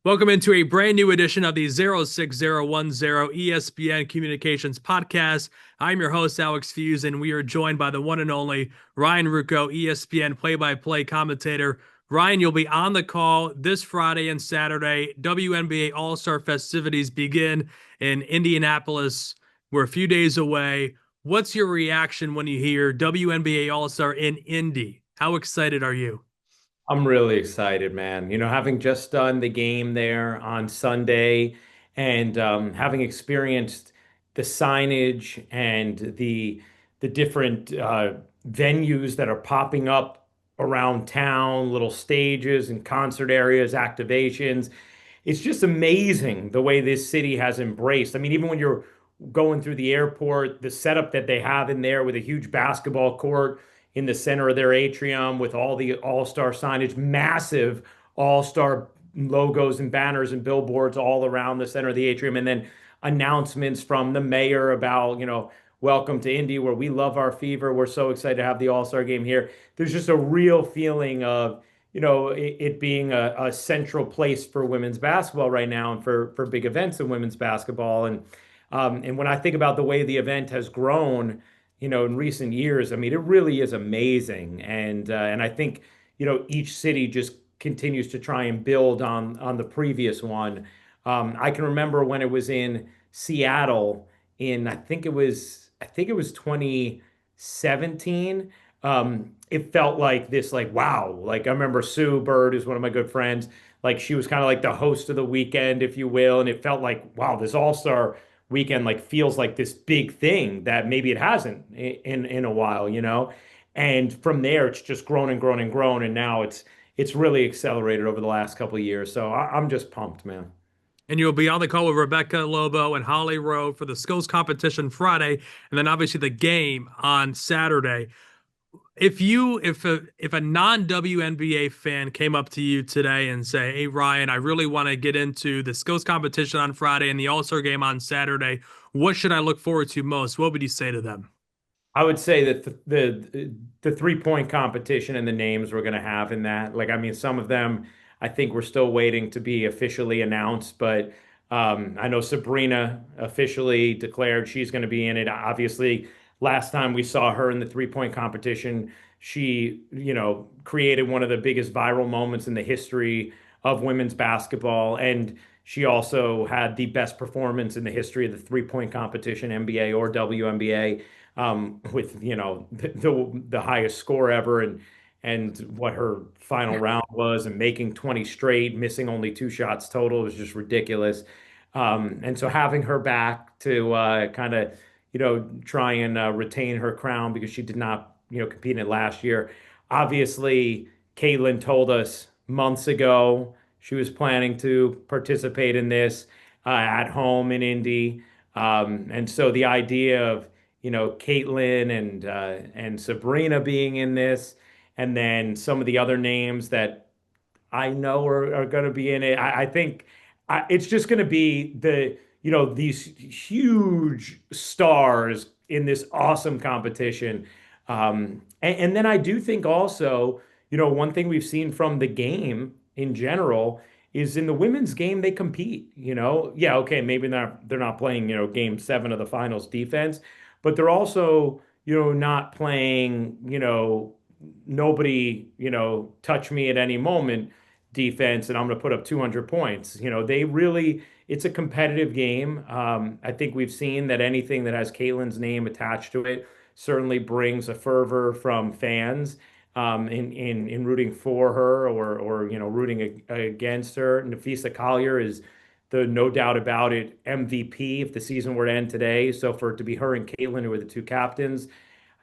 Welcome into a brand new edition of the 06010 ESPN Communications Podcast. I'm your host, Alex Feuz, and we are joined by the one and only Ryan Ruocco, ESPN play-by-play commentator. Ryan, you'll be on the call this Friday and Saturday. WNBA All-Star festivities begin in Indianapolis. We're a few days away. What's your reaction when you hear WNBA All-Star in Indy? How excited are you? I'm really excited, man. Having just done the game there on Sunday and having experienced the signage and the different venues that are popping up around town, little stages and concert areas, activations. It's just amazing the way this city has embraced. I mean, even when you're going through the airport, the setup that they have in there with a huge basketball court in the center of their atrium with all the all-star signage, massive all-star logos and banners and billboards all around the center of the atrium, and then announcements from the mayor about, welcome to Indy, where we love our fever. We're so excited to have the all-star game here. There's just a real feeling of, it being a central place for women's basketball right now and for big events in women's basketball. And when I think about the way the event has grown, in recent years, I mean, it really is amazing. And I think, each city just continues to try and build on the previous one. I can remember when it was in Seattle in I think it was 2017. It felt like this, like, wow. Like, I remember Sue Bird is one of my good friends. Like, she was kind of like the host of the weekend, if you will, and it felt like, wow, this All-Star weekend like feels like this big thing that maybe it hasn't in a while. And from there, it's just grown and grown and grown, and now it's really accelerated over the last couple of years. So I'm just pumped, man. And you'll be on the call with Rebecca Lobo and Holly Rowe for the skills competition Friday, and then obviously the game on Saturday. If a non-WNBA fan came up to you today and say, "Hey Ryan, I really want to get into the skills competition on Friday and the All-Star game on Saturday. What should I look forward to most?" What would you say to them? I would say that the 3-point competition and the names we're going to have in that, like, I mean, some of them I think we're still waiting to be officially announced, but I know Sabrina officially declared she's going to be in it. Obviously, last time we saw her in the 3-point competition, she, created one of the biggest viral moments in the history of women's basketball, and she also had the best performance in the history of the 3-point competition, NBA or WNBA, with the highest score ever, and what her final round was, and making 20 straight, missing only 2 shots total was just ridiculous. And so having her back to kind of try and retain her crown because she did not compete in it last year. Obviously, Caitlin told us months ago she was planning to participate in this at home in Indy. And so the idea of Caitlin and Sabrina being in this, and then some of the other names that I know are going to be in it. I think it's just going to be these huge stars in this awesome competition. And then I do think also, one thing we've seen from the game in general is in the women's game, they compete, Yeah, okay, maybe they're not playing, game 7 of the finals defense, but they're also, not playing, nobody, touch me at any moment defense, and I'm going to put up 200 points. It's a competitive game. I think we've seen that anything that has Caitlin's name attached to it certainly brings a fervor from fans in rooting for her or rooting against her. Nafisa Collier is the no doubt about it MVP if the season were to end today. So for it to be her and Caitlin who are the two captains,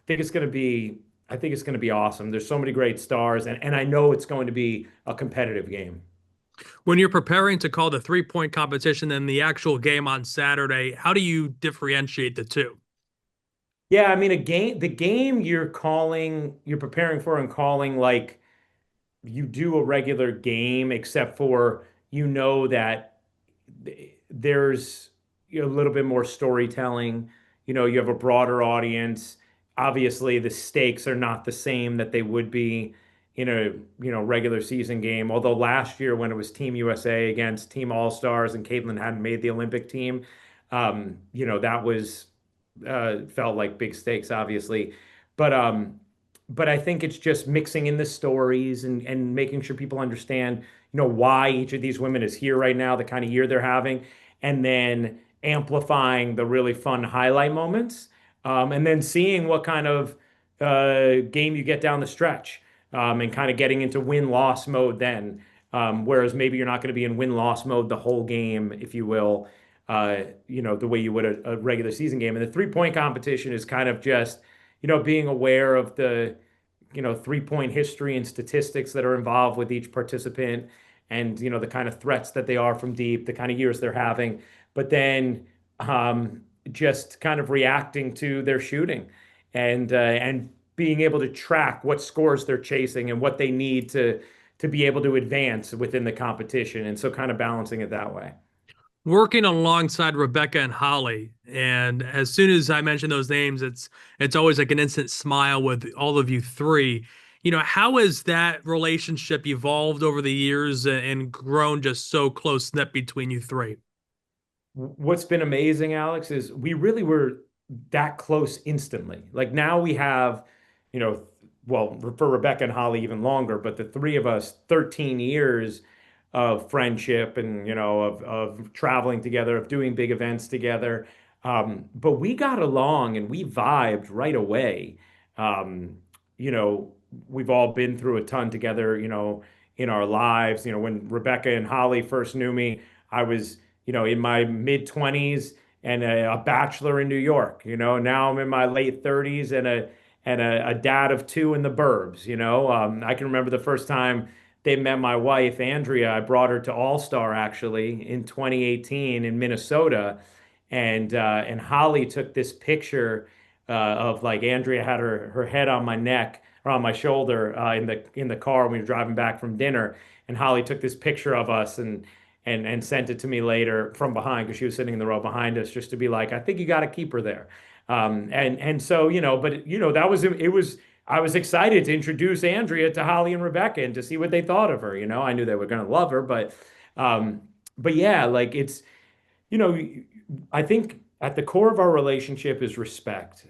think it's going to be I think it's going to be awesome. There's so many great stars, and I know it's going to be a competitive game. When you're preparing to call the 3-point competition and the actual game on Saturday, how do you differentiate the two? Yeah, I mean, the game you're preparing for and calling like you do a regular game, except for that there's a little bit more storytelling. You have a broader audience. Obviously, the stakes are not the same that they would be in a regular season game. Although last year when it was Team USA against Team All-Stars and Caitlin hadn't made the Olympic team, that was felt like big stakes, obviously. But I think it's just mixing in the stories and making sure people understand, why each of these women is here right now, the kind of year they're having, and then amplifying the really fun highlight moments, and then seeing what kind of game you get down the stretch, and kind of getting into win-loss mode then. Whereas maybe you're not going to be in win-loss mode the whole game, if you will, the way you would a regular season game. And the three-point competition is kind of just, being aware of the, three-point history and statistics that are involved with each participant and, the kind of threats that they are from deep, the kind of years they're having, but then just kind of reacting to their shooting and being able to track what scores they're chasing and what they need to be able to advance within the competition. And so kind of balancing it that way. Working alongside Rebecca and Holly, and as soon as I mention those names, it's always like an instant smile with all of you three. How has that relationship evolved over the years and grown just so close knit between you three? What's been amazing, Alex, is we really were that close instantly. Like now we have, you know, well, for Rebecca and Holly, even longer, but the three of us, 13 years of friendship and, of traveling together, of doing big events together. But we got along and we vibed right away. Um, you know, we've all been through a ton together, in our lives. When Rebecca and Holly first knew me, I was in my mid 20s and a bachelor in New York. Now I'm in my late 30s and a dad of two in the burbs. I can remember the first time they met my wife, Andrea. I brought her to All-Star actually in 2018 in Minnesota, and Holly took this picture of like Andrea had her head on my neck or on my shoulder in the car when we were driving back from dinner, and Holly took this picture of us and sent it to me later from behind because she was sitting in the row behind us just to be like, I think you got to keep her there. And so, but that was it was I was excited to introduce Andrea to Holly and Rebecca and to see what they thought of her. I knew they were going to love her, but yeah, like you know, I think at the core of our relationship is respect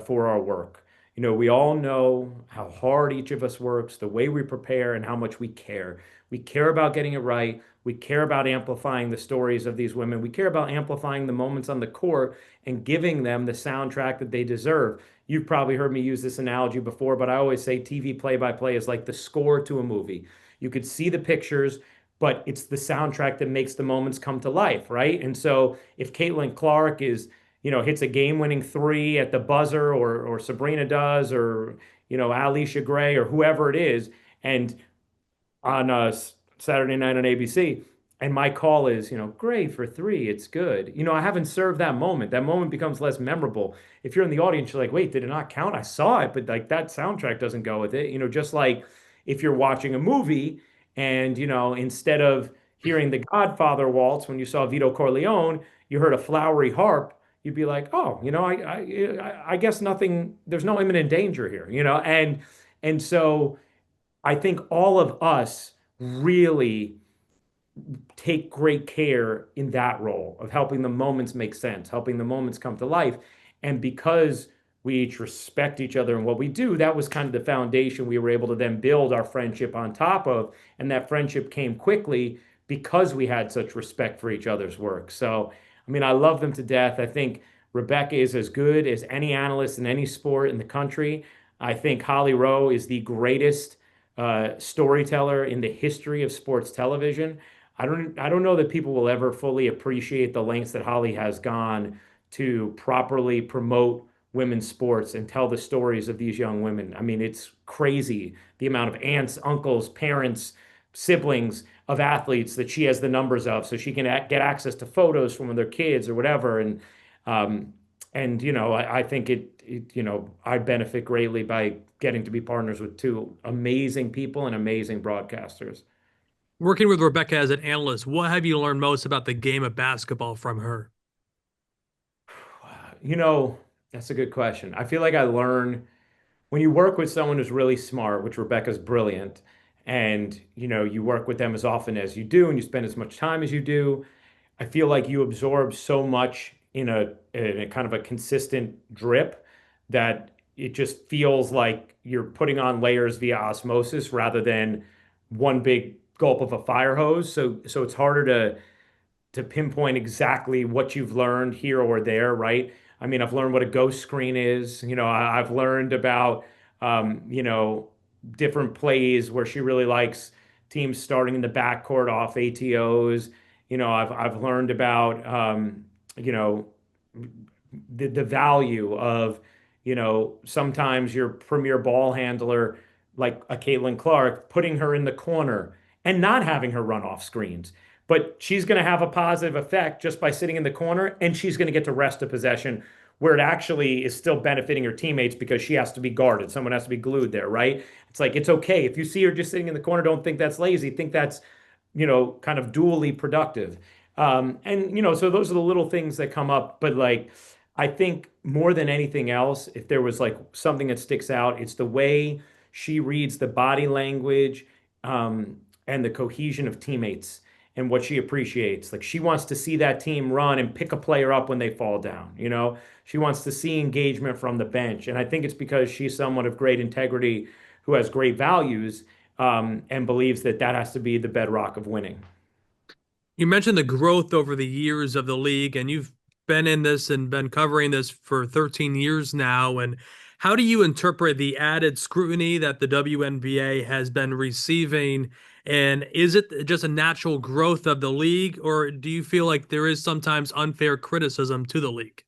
for our work. We all know how hard each of us works, the way we prepare, and how much we care. We care about getting it right. We care about amplifying the stories of these women. We care about amplifying the moments on the court and giving them the soundtrack that they deserve. You've probably heard me use this analogy before, but I always say TV play-by-play is like the score to a movie. You could see the pictures, but it's the soundtrack that makes the moments come to life, right? And so if Caitlin Clark hits a game-winning three at the buzzer, or Sabrina does, or Alicia Gray or whoever it is, and on Saturday night on ABC, and my call is, Gray for three, it's good. I haven't served that moment. That moment becomes less memorable. If you're in the audience, you're like, wait, did it not count? I saw it, but like that soundtrack doesn't go with it. Just like if you're watching a movie and, instead of hearing the Godfather waltz when you saw Vito Corleone, you heard a flowery harp, you'd be like, oh, I guess nothing, there's no imminent danger here, and so I think all of us really take great care in that role of helping the moments make sense, helping the moments come to life. And because we each respect each other and what we do, that was kind of the foundation we were able to then build our friendship on top of. And that friendship came quickly because we had such respect for each other's work. So, I mean, I love them to death. I think Rebecca is as good as any analyst in any sport in the country. I think Holly Rowe is the greatest storyteller in the history of sports television. I don't know that people will ever fully appreciate the lengths that Holly has gone to properly promote women's sports and tell the stories of these young women. I mean, it's crazy the amount of aunts, uncles, parents, siblings of athletes that she has the numbers of, so she can get access to photos from their kids or whatever. Um, I think I benefit greatly by getting to be partners with two amazing people and amazing broadcasters. Working with Rebecca as an analyst, what have you learned most about the game of basketball from her? You know, that's a good question. I feel like I learn when you work with someone who's really smart, which Rebecca's brilliant, and you work with them as often as you do, and you spend as much time as you do, I feel like you absorb so much in a kind of a consistent drip that it just feels like you're putting on layers via osmosis rather than one big gulp of a fire hose. So it's harder to pinpoint exactly what you've learned here or there, right? I mean, I've learned what a ghost screen is. I've learned about different plays where she really likes teams starting in the backcourt off ATOs. I've learned about you know, the value of, sometimes your premier ball handler, like a Caitlin Clark, putting her in the corner and not having her run off screens. But she's going to have a positive effect just by sitting in the corner, and she's going to get to rest a possession where it actually is still benefiting her teammates because she has to be guarded. Someone has to be glued there, right? It's like, it's okay. If you see her just sitting in the corner, don't think that's lazy. Think that's, kind of dually productive. So those are the little things that come up. But like, I think more than anything else, if there was like something that sticks out, it's the way she reads the body language, and the cohesion of teammates and what she appreciates. Like she wants to see that team run and pick a player up when they fall down. She wants to see engagement from the bench. And I think it's because she's someone of great integrity who has great values, and believes that that has to be the bedrock of winning. You mentioned the growth over the years of the league, and you've been in this and been covering this for 13 years now. And how do you interpret the added scrutiny that the WNBA has been receiving? And is it just a natural growth of the league, or do you feel like there is sometimes unfair criticism to the league?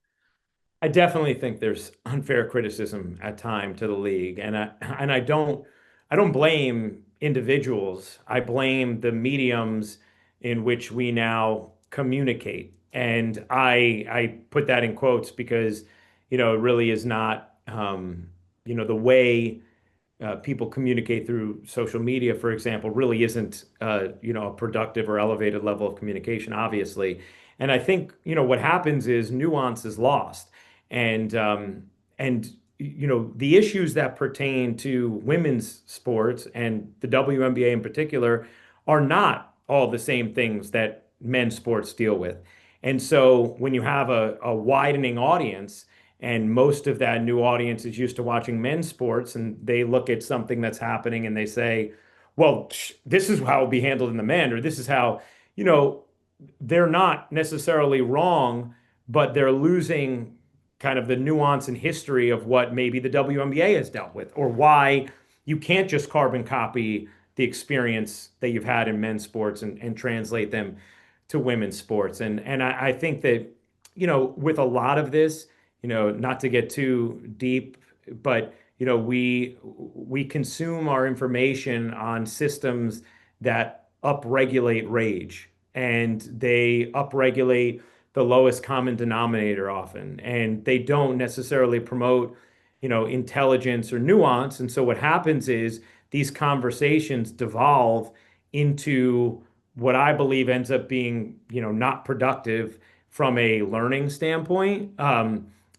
I definitely think there's unfair criticism at time to the league, and I don't blame individuals. I blame the mediums in which we now communicate, and I put that in quotes because it really is not the way people communicate through social media, for example, really isn't a productive or elevated level of communication, obviously. And I think what happens is nuance is lost, and the issues that pertain to women's sports and the WNBA in particular are not all the same things that men's sports deal with. And so when you have a widening audience, and most of that new audience is used to watching men's sports, and they look at something that's happening and they say, well, this is how it'll be handled in the men, or this is how, you know, they're not necessarily wrong, but they're losing kind of the nuance and history of what maybe the WNBA has dealt with, or why you can't just carbon copy the experience that you've had in men's sports and translate them to women's sports. And I think that, with a lot of this, not to get too deep, but we consume our information on systems that upregulate rage, and they upregulate the lowest common denominator often, and they don't necessarily promote, intelligence or nuance. And so what happens is these conversations devolve into what I believe ends up being, not productive from a learning standpoint,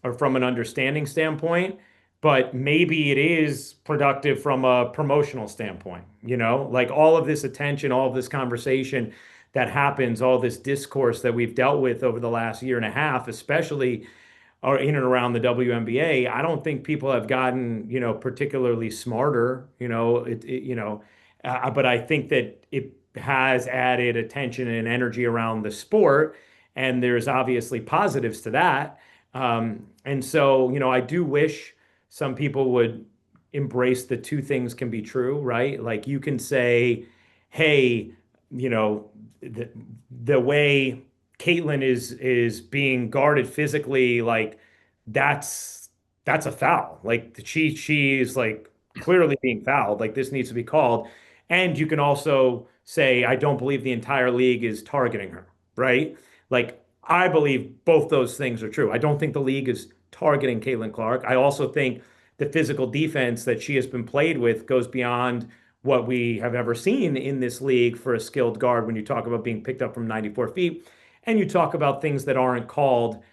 or from an understanding standpoint, but maybe it is productive from a promotional standpoint. Like all of this attention, all of this conversation that happens, all this discourse that we've dealt with over the last year and a half, especially in and around the WNBA. I don't think people have gotten, particularly smarter, but I think that it has added attention and energy around the sport, and there's obviously positives to that. And so, I do wish some people would embrace the two things can be true, right? Like you can say, hey, the, the way Caitlin is being guarded physically, like that's that's a foul. Like she's like clearly being fouled. Like this needs to be called. And you can also say, I don't believe the entire league is targeting her, right? Like I believe both those things are true. I don't think the league is targeting Caitlin Clark. I also think the physical defense that she has been played with goes beyond what we have ever seen in this league for a skilled guard when you talk about being picked up from 94 feet. And you talk about things that aren't called,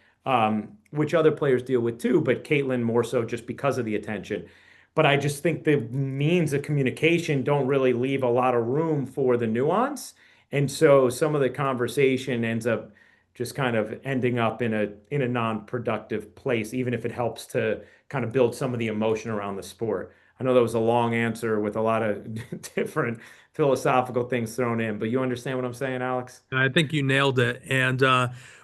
which other players deal with too, but Caitlin more so just because of the attention. but I just think the means of communication don't really leave a lot of room for the nuance. And so some of the conversation ends up just kind of ending up in a non-productive place, even if it helps to kind of build some of the emotion around the sport. I know that was a long answer with a lot of different philosophical things thrown in, but you understand what I'm saying, Alex? I think you nailed it. And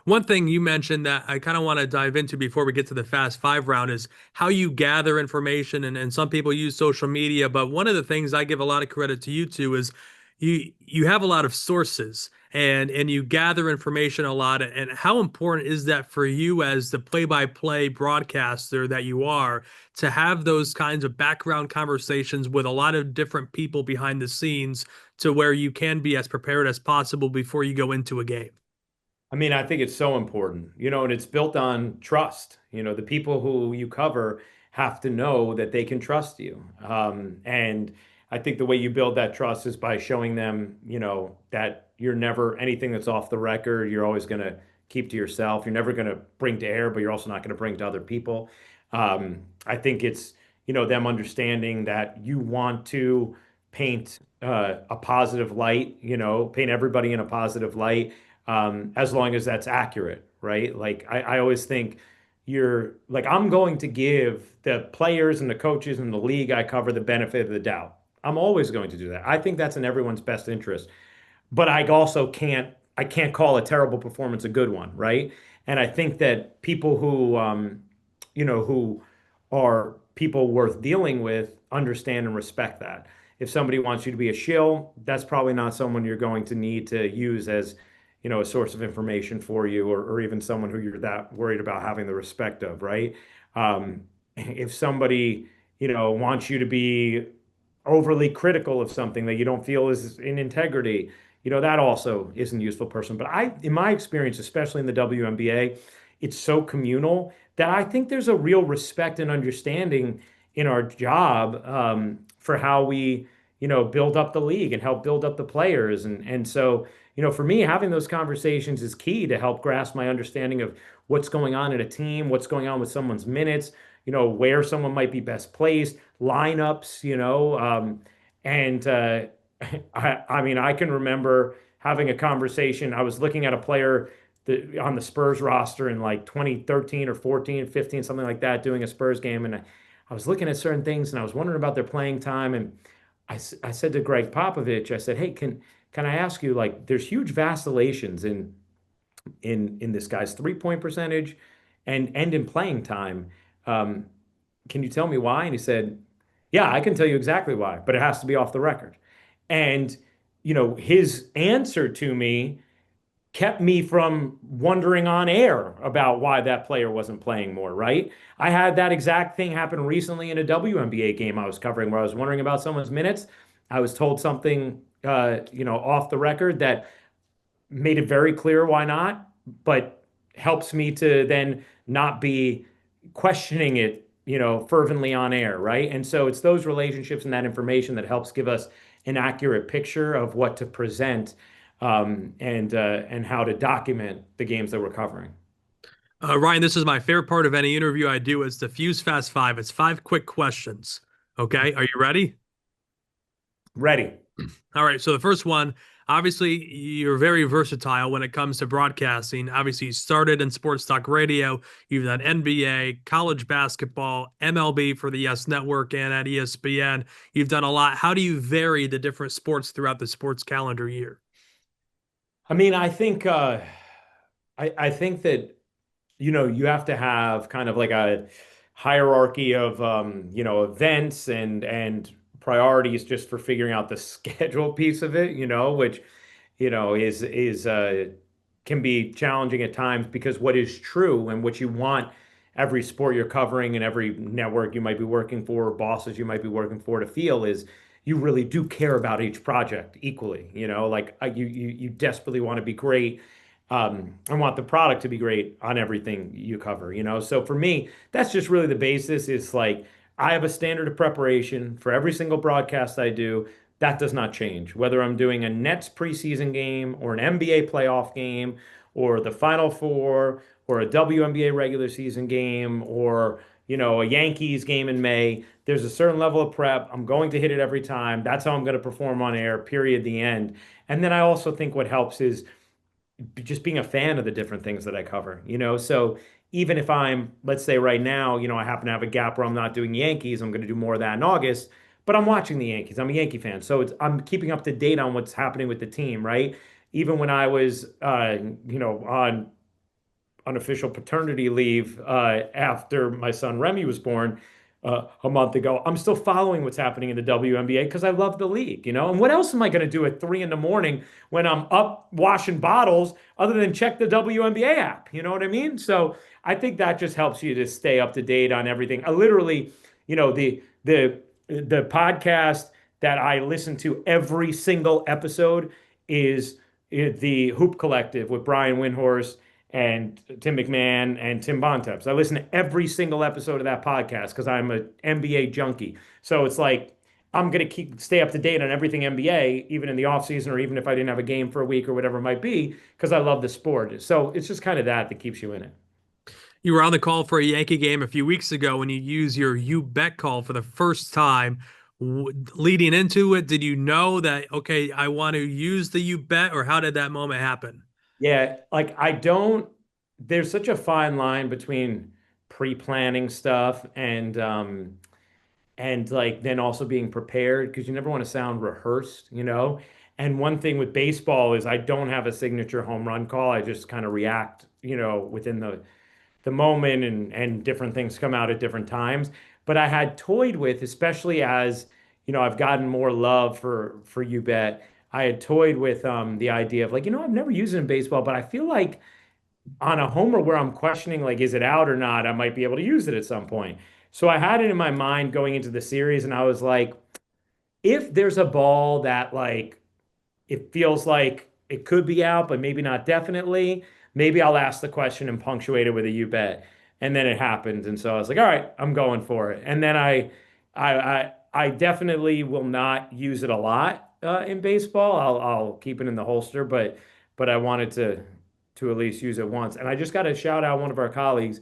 one thing you mentioned that I kind of want to dive into before we get to the Fast Five round is how you gather information. And some people use social media, but one of the things I give a lot of credit to you to is you have a lot of sources and you gather information a lot. And how important is that for you as the play-by-play broadcaster that you are to have those kinds of background conversations with a lot of different people behind the scenes to where you can be as prepared as possible before you go into a game? I mean, I think it's so important, and it's built on trust. The people who you cover have to know that they can trust you. And I think the way you build that trust is by showing them, that you're never anything that's off the record, you're always going to keep to yourself. You're never going to bring to air, but you're also not going to bring to other people. I think it's, them understanding that you want to paint a positive light, paint everybody in a positive light, as long as that's accurate, right? Like I always think you're like, I'm going to give the players and the coaches and the league I cover the benefit of the doubt. I'm always going to do that. I think that's in everyone's best interest. But I can't call a terrible performance a good one, right? And I think that people who are people worth dealing with understand and respect that. If somebody wants you to be a shill, that's probably not someone you're going to need to use as, a source of information for you, or even someone who you're that worried about having the respect of, right? If somebody, wants you to be overly critical of something that you don't feel is in integrity, that also isn't a useful person. But in my experience, especially in the WNBA, it's so communal that I think there's a real respect and understanding in our job, for how we, build up the league and help build up the players. And so, for me, having those conversations is key to help grasp my understanding of what's going on in a team, what's going on with someone's minutes, where someone might be best placed, lineups, and I mean, I can remember having a conversation. I was looking at a player on the Spurs roster in like 2013 or 14, 15, something like that, doing a Spurs game. And I was looking at certain things and I was wondering about their playing time. And I said to Greg Popovich, I said, hey, can I ask you, like, there's huge vacillations in this guy's 3-point percentage and in playing time. Um, can you tell me why? And he said, yeah, I can tell you exactly why, but it has to be off the record. And, his answer to me kept me from wondering on air about why that player wasn't playing more, right? I had that exact thing happen recently in a WNBA game I was covering where I was wondering about someone's minutes. I was told something, off the record that made it very clear why not, but helps me to then not be questioning it, fervently on air, right? And so it's those relationships and that information that helps give us an accurate picture of what to present, and how to document the games that we're covering. Ryan, this is my favorite part of any interview I do. It's the Fuse Fast Five. It's 5 quick questions. Okay, are you ready? Ready. All right. So the first one, obviously, you're very versatile when it comes to broadcasting. Obviously, you started in sports talk radio. You've done NBA, college basketball, MLB for the Yes Network, and at ESPN. You've done a lot. How do you vary the different sports throughout the sports calendar year? I mean, I think that you have to have kind of like a hierarchy of events and priorities just for figuring out the schedule piece of it, which is can be challenging at times because what is true and what you want every sport you're covering and every network you might be working for, or bosses you might be working for to feel is you really do care about each project equally. Like you desperately want to be great, and want the product to be great on everything you cover. So for me, that's just really the basis. Is like I have a standard of preparation for every single broadcast I do. That does not change. Whether I'm doing a Nets preseason game or an NBA playoff game or the Final Four or a WNBA regular season game or a Yankees game in May. There's a certain level of prep. I'm going to hit it every time. That's how I'm going to perform on air, period, the end. And then I also think what helps is just being a fan of the different things that I cover. So even if I'm, let's say right now, I happen to have a gap where I'm not doing Yankees, I'm going to do more of that in August, but I'm watching the Yankees. I'm a Yankee fan. So I'm keeping up to date on what's happening with the team, right? Even when I was, on unofficial paternity leave after my son Remy was born a month ago. I'm still following what's happening in the WNBA because I love the league. And what else am I going to do at 3 in the morning when I'm up washing bottles other than check the WNBA app? You know what I mean? So I think that just helps you to stay up to date on everything. I literally, the podcast that I listen to every single episode is the Hoop Collective with Brian Windhorst and Tim McMahon and Tim Bontemps. I listen to every single episode of that podcast because I'm an NBA junkie. So it's like I'm gonna stay up to date on everything NBA, even in the off season or even if I didn't have a game for a week or whatever it might be, because I love the sport. So it's just kind of that keeps you in it. You were on the call for a Yankee game a few weeks ago when you used your "you bet" call for the first time. Leading into it, did you know that, okay, I want to use the "you bet," or how did that moment happen? Yeah, like I don't, there's such a fine line between pre-planning stuff and like then also being prepared because you never want to sound rehearsed. And one thing with baseball is I don't have a signature home run call. I just kind of react, within the moment and different things come out at different times. But I had toyed with, especially as I've gotten more love for you bet. I had toyed with the idea of like, I've never used it in baseball, but I feel like on a homer where I'm questioning like, is it out or not? I might be able to use it at some point. So I had it in my mind going into the series, and I was like, if there's a ball that like it feels like it could be out, but maybe not definitely. Maybe I'll ask the question and punctuate it with a you bet. And then it happened. And so I was like, all right, I'm going for it. And then I definitely will not use it a lot in baseball. I'll keep it in the holster, but I wanted to at least use it once. And I just got to shout out one of our colleagues,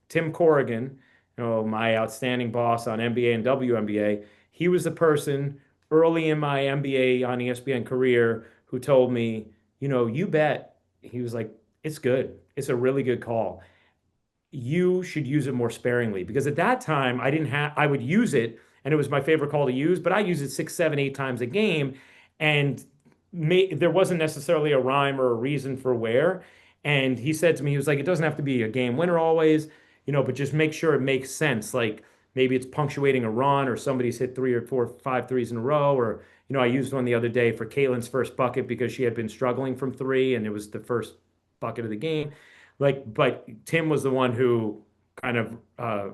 Tim Corrigan, my outstanding boss on NBA and WNBA. He was the person early in my NBA on ESPN career who told me, you bet. He was like, it's good. It's a really good call. You should use it more sparingly because at that time I would use it and it was my favorite call to use, but I use it 6, 7, 8 times a game. And there wasn't necessarily a rhyme or a reason for where. And he said to me, he was like, it doesn't have to be a game winner always, but just make sure it makes sense. Like maybe it's punctuating a run or somebody's hit 3 or 4, 5 threes in a row. Or, I used one the other day for Caitlin's first bucket because she had been struggling from three and it was the first bucket of the game. But Tim was the one who kind of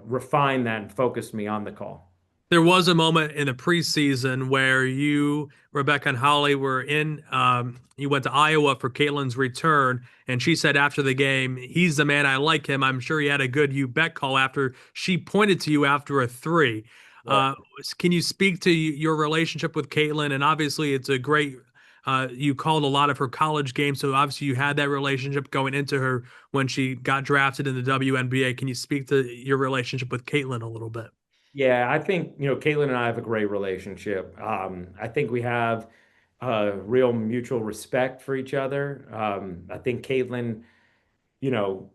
refined that and focused me on the call. There was a moment in the preseason where you, Rebecca, and Holly were you went to Iowa for Caitlin's return, and she said after the game, he's the man, I like him. I'm sure he had a good you bet call after she pointed to you after a three. Yeah. Uh, can you speak to your relationship with Caitlin? And obviously, it's a great, you called a lot of her college games, so obviously you had that relationship going into her when she got drafted in the WNBA. Can you speak to your relationship with Caitlin a little bit? Yeah, I think, Caitlin and I have a great relationship. I think we have real mutual respect for each other. I think Caitlin, you know,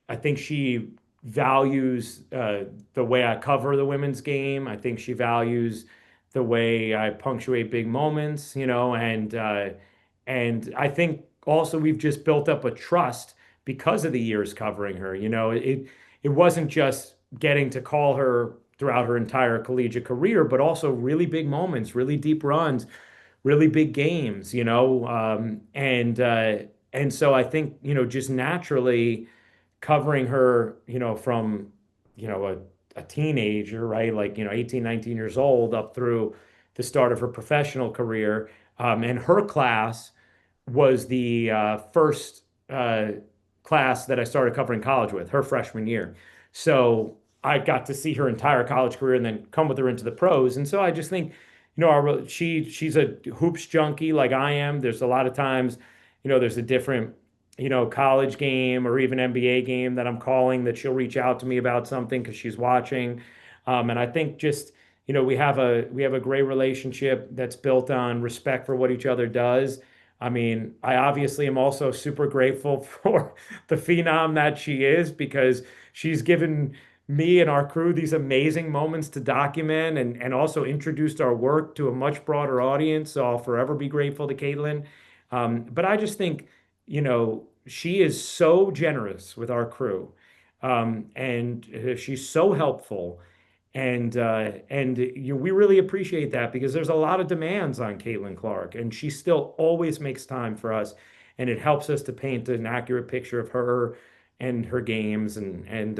I think she values the way I cover the women's game. I think she values the way I punctuate big moments, and I think also we've just built up a trust because of the years covering her. It wasn't just getting to call her throughout her entire collegiate career, but also really big moments, really deep runs, really big games, and so I think just naturally covering her, from, a teenager, right? Like, 18, 19 years old up through the start of her professional career. And her class was the first class that I started covering college with, her freshman year. So I got to see her entire college career and then come with her into the pros. And so I just think, she's a hoops junkie like I am. There's a lot of times, there's a different college game or even NBA game that I'm calling, that she'll reach out to me about something because she's watching. And I think just, we have a great relationship that's built on respect for what each other does. I mean, I obviously am also super grateful for the phenom that she is, because she's given me and our crew these amazing moments to document, and also introduced our work to a much broader audience. So I'll forever be grateful to Caitlin. But I just think, she is so generous with our crew, and she's so helpful, and we really appreciate that, because there's a lot of demands on Caitlin Clark, and she still always makes time for us, and it helps us to paint an accurate picture of her and her games, and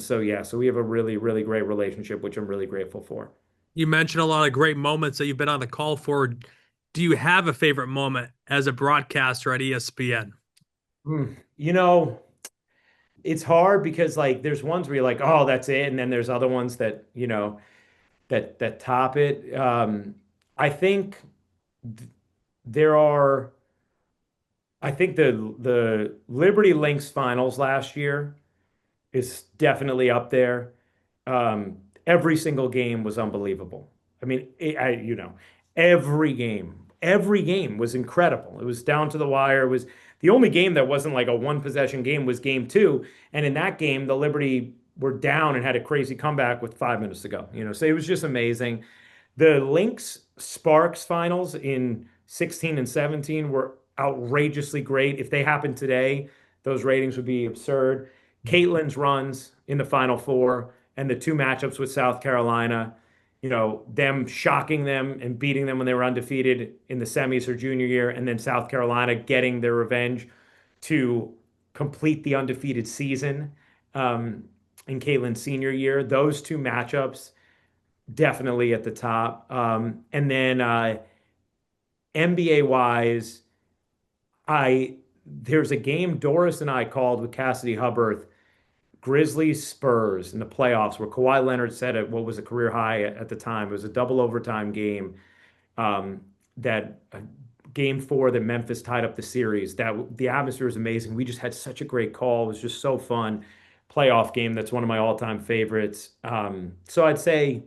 so yeah, so we have a really, really great relationship, which I'm really grateful for. You mentioned a lot of great moments that you've been on the call for. Do you have a favorite moment as a broadcaster at ESPN? Hmm. It's hard because, like, there's ones where you're like, oh, that's it, and then there's other ones that that top it. I think th- there are. I think the Liberty Lynx finals last year is definitely up there. Every single game was unbelievable. I mean, every game was incredible. It was down to the wire. It was the only game that wasn't like a one possession game was game two. And in that game, the Liberty were down and had a crazy comeback with 5 minutes to go. So it was just amazing. The Lynx Sparks finals in 16 and 17 were outrageously great. If they happened today, those ratings would be absurd. Caitlin's runs in the Final Four and the two matchups with South Carolina, them shocking them and beating them when they were undefeated in the semis her junior year, and then South Carolina getting their revenge to complete the undefeated season um, in Caitlin's senior year. Those two matchups definitely at the top. And then NBA wise, I there's a game Doris and I called with Cassidy Hubbarth, Grizzlies Spurs in the playoffs, where Kawhi Leonard set what was a career high at the time. It was a double overtime game. That Game four that Memphis tied up the series. That the atmosphere was amazing. We just had such a great call. It was just so fun. Playoff game. That's one of my all-time favorites. So I'd say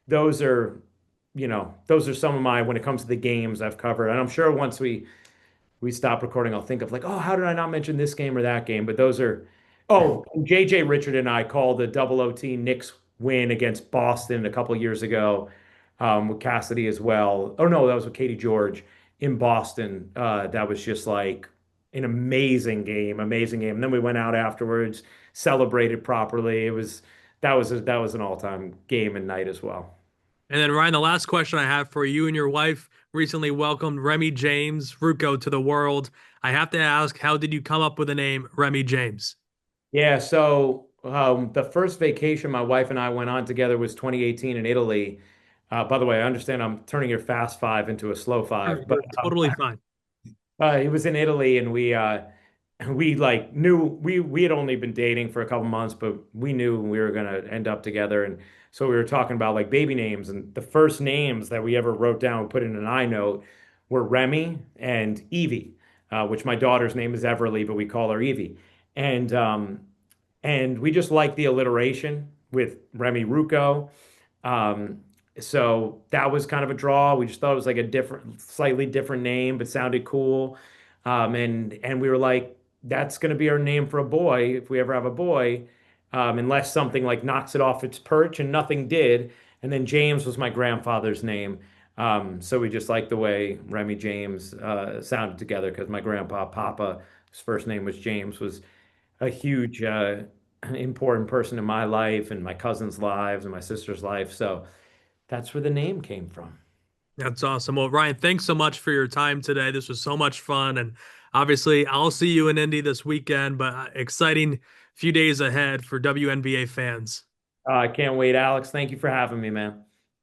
those are, those are some of my, when it comes to the games I've covered. And I'm sure once we stop recording, I'll think of like, oh, how did I not mention this game or that game? But those are, oh, JJ Richard and I called the double OT Knicks win against Boston a couple years ago, with Cassidy as well. Oh no, that was with Katie George in Boston. That was just like an amazing game, amazing game. And then we went out afterwards, celebrated properly. That was an all-time game and night as well. And then Ryan, the last question I have for you and your wife recently welcomed Remy James Ruocco to the world. I have to ask, how did you come up with the name Remy James? Yeah, so the first vacation my wife and I went on together was 2018 in Italy. By the way, I understand I'm turning your fast five into a slow five, but You're totally fine. it was in Italy, and we like knew we had only been dating for a couple months, but we knew we were gonna end up together, and so we were talking about like baby names, and the first names that we ever wrote down, put in an I note, were Remy and Evie, which my daughter's name is Everly, but we call her Evie, and we just liked the alliteration with Remy Ruocco. Um, so that was kind of a draw. We just thought it was like a different, slightly different name, but sounded cool. And we were like, that's going to be our name for a boy if we ever have a boy, unless something like knocks it off its perch, and nothing did. And then James was my grandfather's name. So we just liked the way Remy James sounded together, because my grandpa, Papa, his first name was James, was a huge, important person in my life and my cousin's lives and my sister's life. So that's where the name came from. That's awesome. Well, Ryan, thanks so much for your time today. This was so much fun. And obviously, I'll see you in Indy this weekend, but exciting few days ahead for WNBA fans. I can't wait, Alex. Thank you for having me, man.